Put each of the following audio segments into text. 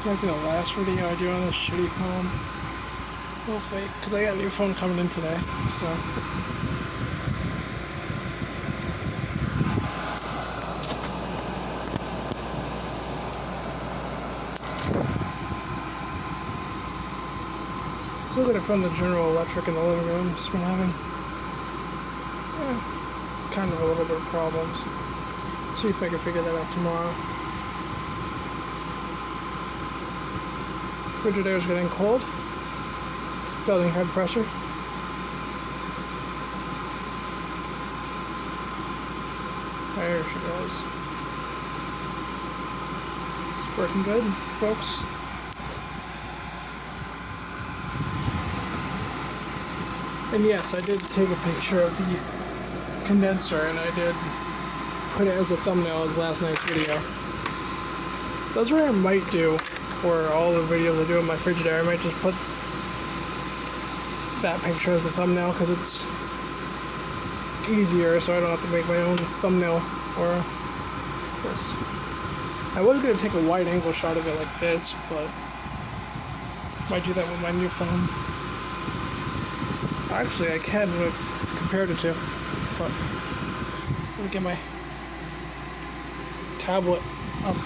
This might be the last video I do on this shitty phone. Hopefully, because I got a new phone coming in today, so. Still gonna film the General Electric in the living room. Just been having kind of a little bit of problems. See if I can figure that out tomorrow. Frigidaire's getting cold. It's building head pressure. There she goes. It's working good, folks. And yes, I did take a picture of the condenser, and I did put it as a thumbnail as last night's video. That's what I might do for all the videos I do in my Frigidaire. I might just put that picture as a thumbnail because it's easier, so I don't have to make my own thumbnail for this. I was going to take a wide angle shot of it like this, but I might do that with my new phone. Actually, I can compare the two, but let me get my tablet up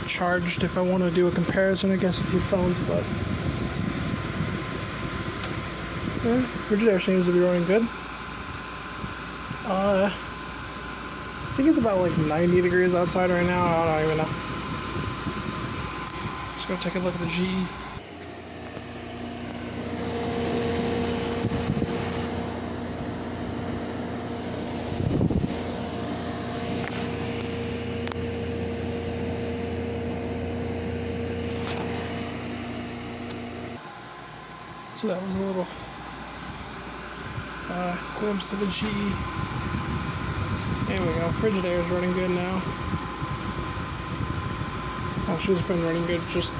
charged if I want to do a comparison against the two phones. But yeah, Frigidaire seems to be running good. I think it's about like 90 degrees outside right now. I don't even know. Just go take a look at the GE. So that was a little glimpse of the GE. There we go. Frigidaire is running good now. Oh, she's been running good. Just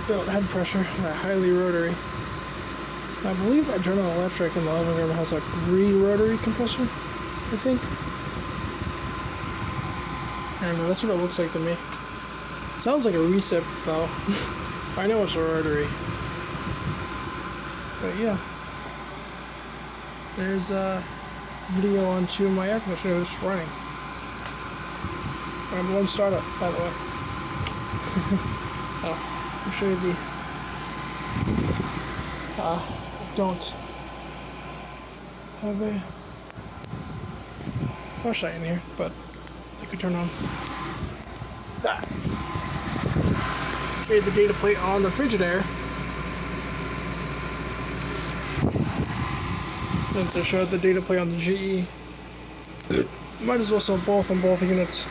built head pressure. Highly rotary. I believe that General Electric in the living room has a rotary compressor. I think. I don't know. That's what it looks like to me. Sounds like a recip though. I know it's a rotary. But yeah, there's a video onto my air conditioner just running. I'm one startup, by the way. I'll show you the. I don't have a flashlight in here, but you could turn on that. Made the data plate on the Frigidaire. Since I showed the data plate on the GE, might as well sell both on both units.